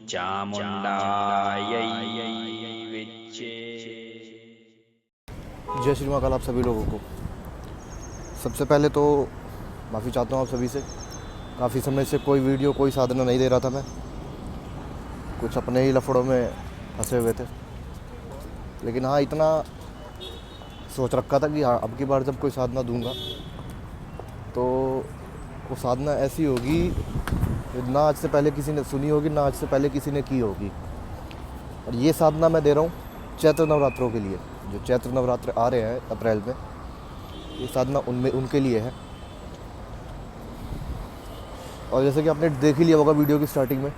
चामुंडायै विच्चे। जय श्री महाकाल आप सभी लोगों को। सबसे पहले तो माफ़ी चाहता हूँ आप सभी से। काफ़ी समय से कोई वीडियो कोई साधना नहीं दे रहा था मैं, कुछ अपने ही लफड़ों में फंसे हुए थे। लेकिन हाँ, इतना सोच रखा था कि हाँ, अब की बार जब कोई साधना दूंगा तो वो साधना ऐसी होगी ना आज से पहले किसी ने सुनी होगी, ना आज से पहले किसी ने की होगी। और ये साधना मैं दे रहा हूँ चैत्र नवरात्रों के लिए। जो चैत्र नवरात्र आ रहे हैं अप्रैल में, ये साधना उनमें उनके लिए है। और जैसे कि आपने देख ही लिया होगा वीडियो की स्टार्टिंग में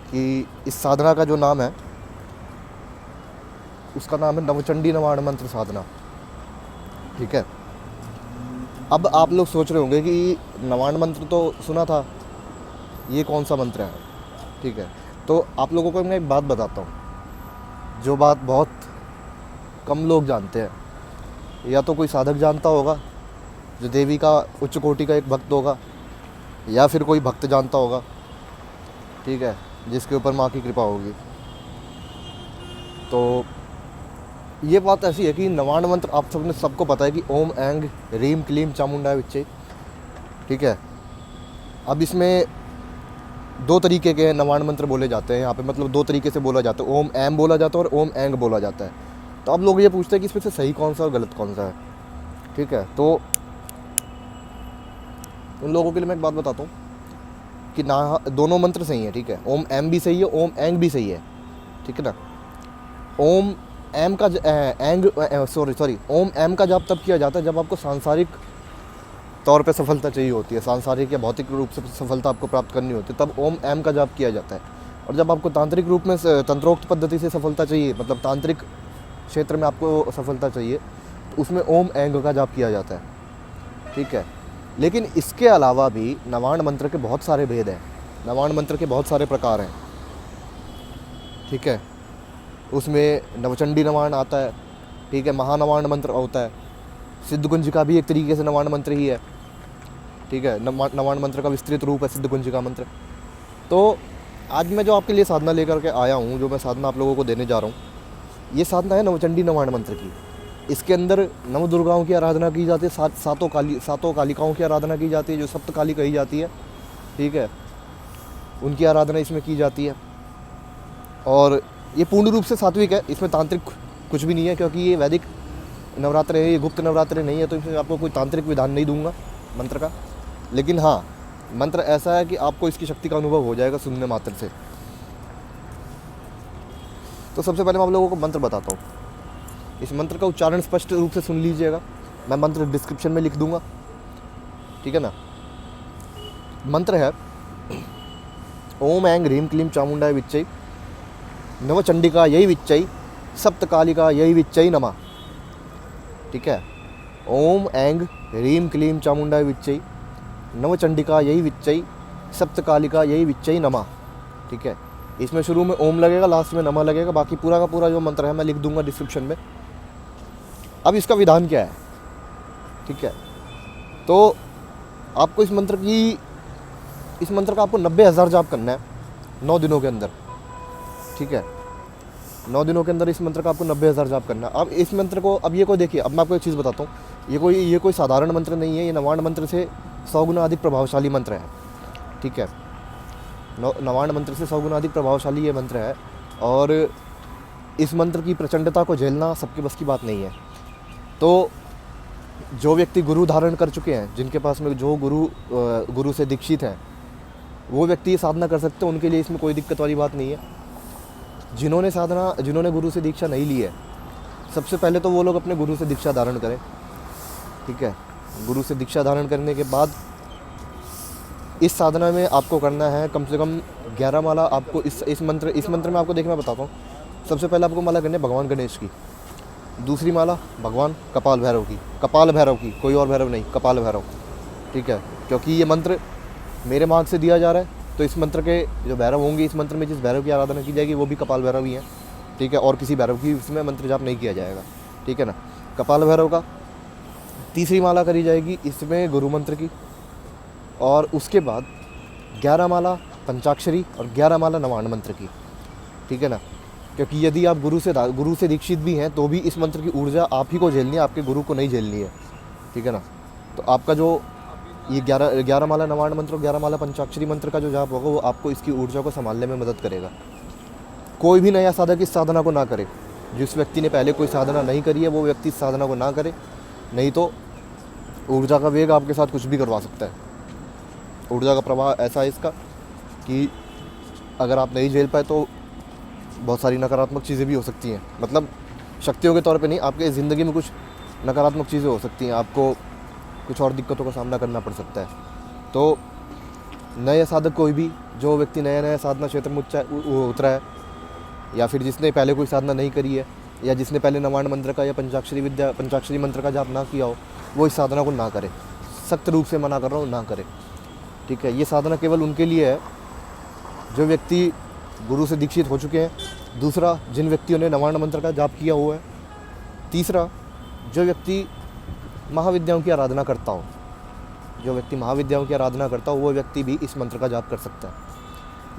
कि इस साधना का जो नाम है उसका नाम है नवचंडी नवाण मंत्र साधना। ठीक है। अब आप लोग सोच रहे होंगे कि नवाण मंत्र तो सुना था, ये कौन सा मंत्र है। ठीक है, तो आप लोगों को मैं एक बात बताता हूँ जो बात बहुत कम लोग जानते हैं। या तो कोई साधक जानता होगा जो देवी का उच्च कोटि का एक भक्त होगा, या फिर कोई भक्त जानता होगा, ठीक है, जिसके ऊपर माँ की कृपा होगी। तो ये बात ऐसी है कि नवाण मंत्र आप सबको पता है कि ओम ऐंग ह्रीम क्लीम चामुंडाय विच्चे। ठीक है। अब इसमें दो तरीके के नवाण मंत्र बोले जाते हैं यहाँ पे, मतलब दो तरीके से बोला जाता है। ओम ऐम बोला जाता है और ओम ऐंग बोला जाता है। तो अब लोग ये पूछते हैं कि इसमें से सही कौन सा और गलत कौन सा है। ठीक है, तो उन लोगों के लिए मैं एक बात बताता हूँ कि ना दोनों मंत्र सही है। ठीक है, ओम ऐम भी सही है, ओम ऐंग भी सही है। ठीक है ना। ओम एम का ओम एम का जाप तब किया जाता है जब आपको सांसारिक तौर पे सफलता चाहिए होती है, सांसारिक या भौतिक रूप से सफलता आपको प्राप्त करनी होती है, तब ओम एम का जाप किया जाता है। और जब आपको तांत्रिक रूप में तंत्रोक्त पद्धति से सफलता चाहिए, मतलब तांत्रिक क्षेत्र में आपको सफलता चाहिए, तो उसमें ओम एंग का जाप किया जाता है। ठीक है। लेकिन इसके अलावा भी नवाण मंत्र के बहुत सारे भेद हैं, नवाण मंत्र के बहुत सारे प्रकार हैं। ठीक है, उसमें नवचंडी नवाण आता है। ठीक है, महानवाण मंत्र होता है, सिद्धकुंजिका भी एक तरीके से नवाण मंत्र ही है। ठीक है, नवाण मंत्र का विस्तृत रूप है सिद्धकुंजिका मंत्र। तो आज मैं जो आपके लिए साधना लेकर के आया हूँ, जो मैं साधना आप लोगों को देने जा रहा हूँ, ये साधना है नवचंडी नवाण मंत्र की। इसके अंदर नव दुर्गाओं की आराधना की जाती है, सातों कालिकाओं की आराधना की जाती है, जो सप्त काली कही जाती है। ठीक है, उनकी आराधना इसमें की जाती है। और ये पूर्ण रूप से सात्विक है, इसमें तांत्रिक कुछ भी नहीं है, क्योंकि ये वैदिक नवरात्र है, ये गुप्त नवरात्र नहीं है, तो इसमें आपको कोई तांत्रिक विधान नहीं दूंगा मंत्र का। लेकिन हाँ, मंत्र ऐसा है कि आपको इसकी शक्ति का अनुभव हो जाएगा सुनने मात्र से। तो सबसे पहले मैं आप लोगों को मंत्र बताता हूँ। इस मंत्र का उच्चारण स्पष्ट रूप से सुन लीजिएगा, मैं मंत्र डिस्क्रिप्शन में लिख दूंगा। ठीक है ना। मंत्र है ओम ऐंग ह्रीम क्लीम चामुंडाय विच्चे नवचंडिका यही विच्चई सप्तकालिका यही विच्चई नमः। ठीक है, ओम ऐंग ह्रीम क्लीम चामुंडाय विच्चई नवचंडिका यही विच्चई सप्तकालिका यही विच्चई नमः। ठीक है, इसमें शुरू में ओम लगेगा, लास्ट में नमः लगेगा। बाकी पूरा का पूरा जो मंत्र है मैं लिख दूंगा डिस्क्रिप्शन में। अब इसका विधान क्या है। ठीक है, तो आपको इस मंत्र का आपको 90,000 जाप करना है 9 दिनों के अंदर। ठीक है, 9 दिनों के अंदर इस मंत्र का आपको 90,000 जाप करना है। अब इस मंत्र को, अब ये को देखिए, अब मैं आपको एक चीज़ बताता हूँ, ये कोई साधारण मंत्र नहीं है, ये नवाण मंत्र से 100 गुना अधिक प्रभावशाली मंत्र है। ठीक है, नवाण मंत्र से 100 गुना अधिक प्रभावशाली ये मंत्र है। और इस मंत्र की प्रचंडता को झेलना सबके बस की बात नहीं है। तो जो व्यक्ति गुरु धारण कर चुके हैं, जिनके पास में जो गुरु से दीक्षित हैं, वो व्यक्ति ये साधना कर सकते हैं, उनके लिए इसमें कोई दिक्कत वाली बात नहीं है। जिन्होंने गुरु से दीक्षा नहीं ली है, सबसे पहले तो वो लोग अपने गुरु से दीक्षा धारण करें। ठीक है, गुरु से दीक्षा धारण करने के बाद इस साधना में आपको करना है कम से कम 11 माला। आपको इस मंत्र में आपको देखना बताता हूँ। सबसे पहले आपको माला करनी है भगवान गणेश की, दूसरी माला भगवान कपाल भैरव की, कोई और भैरव नहीं, कपाल भैरव। ठीक है, क्योंकि ये मंत्र मेरे मार्ग से दिया जा रहा है, तो इस मंत्र के जो भैरव होंगे, इस मंत्र में जिस भैरव की आराधना की जाएगी वो भी कपाल भैरव ही हैं। ठीक है, और किसी भैरव की इसमें मंत्र जाप नहीं किया जाएगा। ठीक है ना। कपाल भैरव का तीसरी माला करी जाएगी इसमें गुरु मंत्र की, और उसके बाद 11 माला पंचाक्षरी और 11 माला नवान्न मंत्र की, ठीक है ना। क्योंकि यदि आप गुरु से दीक्षित भी हैं तो भी इस मंत्र की ऊर्जा आप ही को झेलनी है, आपके गुरु को नहीं झेलनी है, ठीक है ना। तो आपका जो ये 11 माला नवान्न मंत्र और 11 माला पंचाक्षरी मंत्र का जो जाप होगा वो आपको इसकी ऊर्जा को संभालने में मदद करेगा। कोई भी नया साधक इस साधना को ना करे। जिस व्यक्ति ने पहले कोई साधना नहीं करी है वो व्यक्ति इस साधना को ना करे, नहीं तो ऊर्जा का वेग आपके साथ कुछ भी करवा सकता है। ऊर्जा का प्रवाह ऐसा है इसका कि अगर आप नहीं झेल पाए तो बहुत सारी नकारात्मक चीज़ें भी हो सकती हैं। मतलब शक्तियों के तौर पे नहीं, आपके ज़िंदगी में कुछ नकारात्मक चीज़ें हो सकती हैं, आपको कुछ और दिक्कतों का सामना करना पड़ सकता है। तो नए साधक कोई भी, जो व्यक्ति नया नया साधना क्षेत्र में उतरा है, या फिर जिसने पहले कोई साधना नहीं करी है, या जिसने पहले नवान्न मंत्र का या पंचाक्षरी मंत्र का जाप ना किया हो, वो इस साधना को ना करे। सख्त रूप से मना कर रहा हूँ, ना करे, ठीक है। ये साधना केवल उनके लिए है जो व्यक्ति गुरु से दीक्षित हो चुके हैं। दूसरा, जिन व्यक्तियों ने नवान्न मंत्र का जाप किया हुआ है। तीसरा, जो व्यक्ति महाविद्याओं की आराधना करता हो। जो व्यक्ति महाविद्याओं की आराधना करता हो वो व्यक्ति भी इस मंत्र का जाप कर सकता है।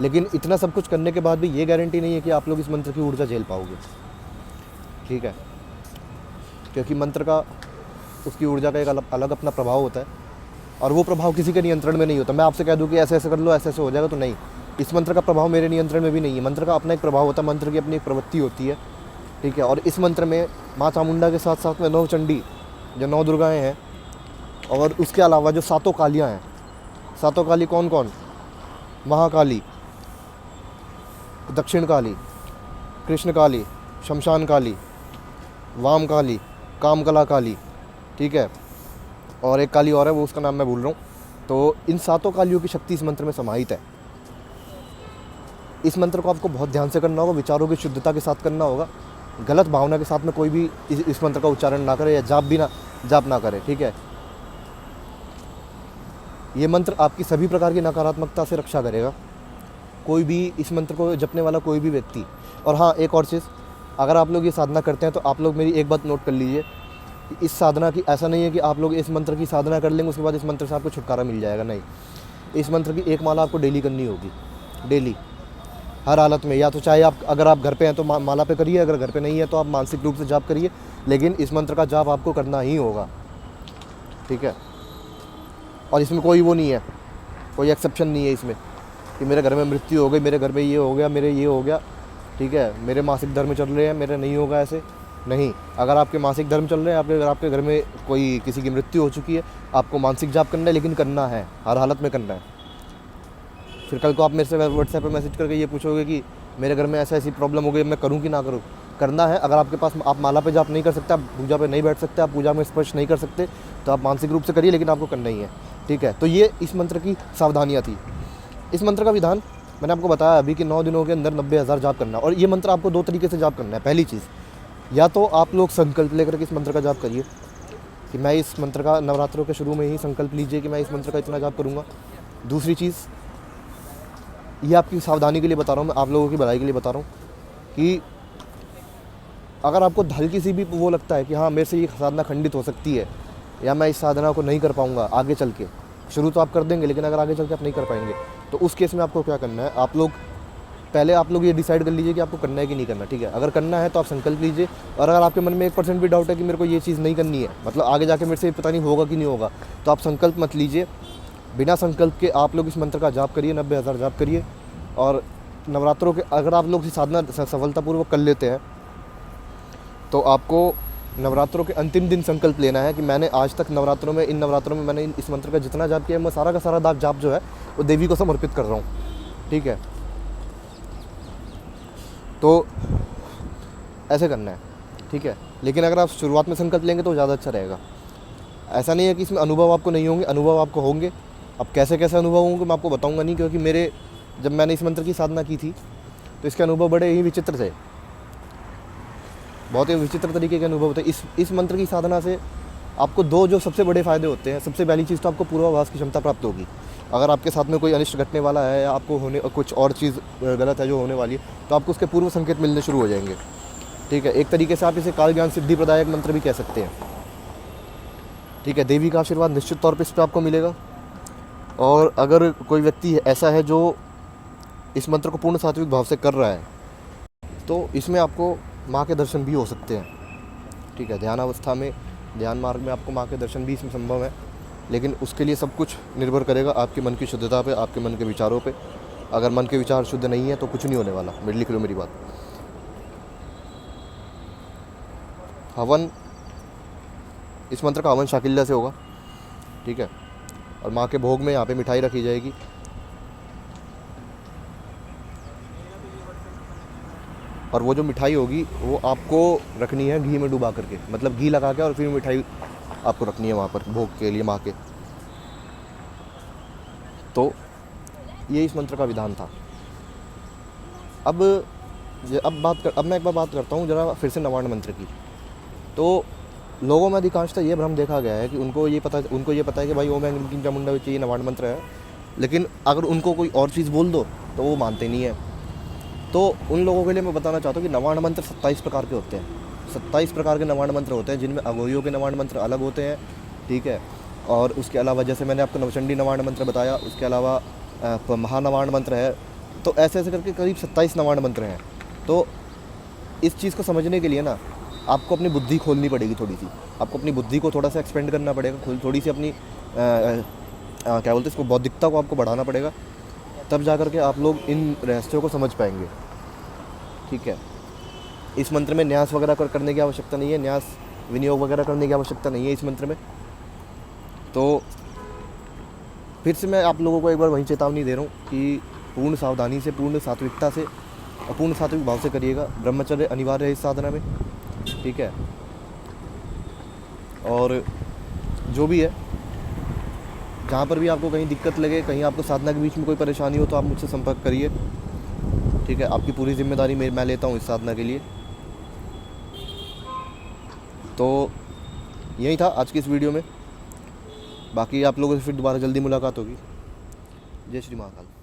लेकिन इतना सब कुछ करने के बाद भी ये गारंटी नहीं है कि आप लोग इस मंत्र की ऊर्जा झेल पाओगे, ठीक है। क्योंकि मंत्र का, उसकी ऊर्जा का एक अलग अपना प्रभाव होता है, और वो प्रभाव किसी के नियंत्रण में नहीं होता। मैं आपसे कह दूं कि ऐसे ऐसे कर लो, ऐसे ऐसे हो जाएगा, तो नहीं। इस मंत्र का प्रभाव मेरे नियंत्रण में भी नहीं है। मंत्र का अपना एक प्रभाव होता है, मंत्र की अपनी एक प्रवृत्ति होती है, ठीक है। और इस मंत्र में माँ चामुंडा के साथ साथ में 9 चंडी, जो 9 दुर्गाएँ हैं, और उसके अलावा जो 7 कालियाँ हैं। 7 काली कौन कौन? महाकाली, दक्षिण काली, कृष्ण काली, शमशान काली, वाम काली, कामकला काली, ठीक है। और एक काली और है, वो उसका नाम मैं भूल रहा हूँ। तो इन 7 कालियों की शक्ति इस मंत्र में समाहित है। इस मंत्र को आपको बहुत ध्यान से करना होगा, विचारों की शुद्धता के साथ करना होगा। गलत भावना के साथ में कोई भी इस मंत्र का उच्चारण ना करे, या जाप ना करे, ठीक है। ये मंत्र आपकी सभी प्रकार की नकारात्मकता से रक्षा करेगा, कोई भी इस मंत्र को जपने वाला कोई भी व्यक्ति। और हाँ, एक और चीज़, अगर आप लोग ये साधना करते हैं तो आप लोग मेरी एक बात नोट कर लीजिए, इस साधना की, ऐसा नहीं है कि आप लोग इस मंत्र की साधना कर लेंगे उसके बाद इस मंत्र से आपको छुटकारा मिल जाएगा, नहीं। इस मंत्र की एक माला आपको डेली करनी होगी, डेली, हर हालत में। या तो चाहे आप, अगर आप घर पे हैं तो माला पे करिए, अगर घर पे नहीं है तो आप मानसिक रूप से जाप करिए, लेकिन इस मंत्र का जाप आपको करना ही होगा, ठीक है। और इसमें कोई वो नहीं है, कोई एक्सेप्शन नहीं है इसमें कि मेरे घर में मृत्यु हो गई, मेरे घर में ये हो गया, मेरे ये हो गया, ठीक है, मेरे मासिक धर्म चल रहे हैं, मेरे नहीं होगा, ऐसे नहीं। अगर आपके मासिक धर्म चल रहे हैं, आपके घर में कोई किसी की मृत्यु हो चुकी है, आपको मानसिक जाप करना है, लेकिन करना है, हर हालत में करना है। फिर कल को आप मेरे से व्हाट्सएप पर मैसेज करके ये पूछोगे कि मेरे घर में ऐसी प्रॉब्लम हो गई, मैं करूँ कि ना करूँ। करना है। अगर आपके पास, आप माला पे जाप नहीं कर सकते, आप पूजा पे नहीं बैठ सकते, आप पूजा में स्पर्श नहीं कर सकते, तो आप मानसिक रूप से करिए, लेकिन आपको करना ही है, ठीक है। तो ये इस मंत्र की सावधानियाँ थी। इस मंत्र का विधान मैंने आपको बताया अभी कि 9 दिनों के अंदर 90,000 जाप करना है। और ये मंत्र आपको 2 तरीके से जाप करना है। पहली चीज़, या तो आप लोग संकल्प लेकर के इस मंत्र का जाप करिए कि मैं इस मंत्र का, नवरात्रों के शुरू में ही संकल्प लीजिए कि मैं इस मंत्र का इतना जाप करूँगा। दूसरी चीज़, ये आपकी सावधानी के लिए बता रहा हूँ, मैं आप लोगों की भलाई के लिए बता रहा हूँ कि अगर आपको हल्की सी भी वो लगता है कि हाँ मेरे से ये साधना खंडित हो सकती है, या मैं इस साधना को नहीं कर पाऊँगा आगे चल के, शुरू तो आप कर देंगे लेकिन अगर आगे चल के आप नहीं कर पाएंगे, तो उस केस में आपको क्या करना है, आप लोग ये डिसाइड कर लीजिए कि आपको करना है कि नहीं करना, ठीक है। अगर करना है तो आप संकल्प लीजिए, और अगर आपके मन में 1% भी डाउट है कि मेरे को ये चीज़ नहीं करनी है, मतलब आगे जाके मेरे से पता नहीं होगा कि नहीं होगा, तो आप संकल्प मत लीजिए। बिना संकल्प के आप लोग इस मंत्र का जाप करिए, 90,000 जाप करिए। और नवरात्रों के, अगर आप लोग इस साधना सफलतापूर्वक कर लेते हैं तो आपको नवरात्रों के अंतिम दिन संकल्प लेना है कि मैंने आज तक नवरात्रों में, इन नवरात्रों में मैंने इस मंत्र का जितना जाप किया, मैं सारा का सारा जाप जो है वो देवी को समर्पित कर रहा हूँ, ठीक है। तो ऐसे करना है, ठीक है। लेकिन अगर आप शुरुआत में संकल्प लेंगे तो ज़्यादा अच्छा रहेगा। ऐसा नहीं है कि इसमें अनुभव आपको नहीं होंगे, अनुभव आपको होंगे। अब कैसे कैसे अनुभव होंगे मैं आपको बताऊँगा नहीं, क्योंकि जब मैंने इस मंत्र की साधना की थी तो इसके अनुभव बड़े ही विचित्र थे, बहुत ही विचित्र तरीके के अनुभव थे। इस मंत्र की साधना से आपको 2 जो सबसे बड़े फ़ायदे होते हैं। सबसे पहली चीज़ तो आपको पूर्वाभास की क्षमता प्राप्त होगी। अगर आपके साथ में कोई अनिष्ट घटने वाला है, या आपको कुछ और चीज़ गलत है जो होने वाली है, तो आपको उसके पूर्व संकेत मिलने शुरू हो जाएंगे, ठीक है। एक तरीके से आप इसे काल ज्ञान सिद्धि प्रदायक मंत्र भी कह सकते हैं, ठीक है। देवी का आशीर्वाद निश्चित तौर पर इस पर आपको मिलेगा। और अगर कोई व्यक्ति ऐसा है जो इस मंत्र को पूर्ण सात्विक भाव से कर रहा है तो इसमें आपको माँ के दर्शन भी हो सकते हैं, ठीक है। ध्यान अवस्था में, ध्यान मार्ग में आपको माँ के दर्शन भी इसमें संभव है, लेकिन उसके लिए सब कुछ निर्भर करेगा आपके मन की शुद्धता पे, आपके मन के विचारों पे। अगर मन के विचार शुद्ध नहीं है तो कुछ नहीं होने वाला। लिख लो मेरी बात। हवन, इस मंत्र का हवन शाकिल्य से होगा, ठीक है। और माँ के भोग में यहाँ पे मिठाई रखी जाएगी। और वो जो मिठाई होगी वो आपको रखनी है घी में डुबा करके, मतलब घी लगा के, और फिर मिठाई आपको रखनी है वहाँ पर भोग के लिए माँ के। तो ये इस मंत्र का विधान था। अब मैं एक बार बात करता हूँ जरा फिर से नवार्ण मंत्र की। तो लोगों में अधिकांशतः ये भ्रम देखा गया है कि उनको ये पता है कि भाई ओम ऐं ह्रीं चामुंडा ये नवार्ण मंत्र है, लेकिन अगर उनको कोई और चीज़ बोल दो तो वो मानते नहीं है। तो उन लोगों के लिए मैं बताना चाहता हूँ कि नवार्ण मंत्र 27 प्रकार के होते हैं। 27 प्रकार के नवार्ण मंत्र होते हैं, जिनमें अघोरियों के नवार्ण मंत्र अलग होते हैं, ठीक है। और उसके अलावा जैसे मैंने आपको नवचंडी नवार्ण मंत्र बताया, उसके अलावा महानवार्ण मंत्र है। तो ऐसे ऐसे करके करीब 27 नवार्ण मंत्र हैं। तो इस चीज़ को समझने के लिए ना आपको अपनी बुद्धि खोलनी पड़ेगी थोड़ी सी, आपको अपनी बुद्धि को थोड़ा सा एक्सपेंड करना पड़ेगा, थोड़ी सी अपनी क्या बोलते हैं इसको, बौद्धिकता को आपको बढ़ाना पड़ेगा, तब जा करके आप लोग इन रहस्यों को समझ पाएंगे, ठीक है। इस मंत्र में न्यास वगैरह करने की आवश्यकता नहीं है, न्यास विनियोग वगैरह करने की आवश्यकता नहीं है इस मंत्र में। तो फिर से मैं आप लोगों को एक बार वही चेतावनी दे रहा हूँ कि पूर्ण सावधानी से, पूर्ण सात्विकता से और पूर्ण सात्विक भाव से करिएगा। ब्रह्मचर्य अनिवार्य है इस साधना में, ठीक है। और जो भी है, जहाँ पर भी आपको कहीं दिक्कत लगे, कहीं आपको साधना के बीच में कोई परेशानी हो, तो आप मुझसे संपर्क करिए, ठीक है। आपकी पूरी जिम्मेदारी मैं लेता हूँ इस साधना के लिए। तो यही था आज की इस वीडियो में। बाकी आप लोगों से फिर दोबारा जल्दी मुलाकात होगी। जय श्री महाकाल।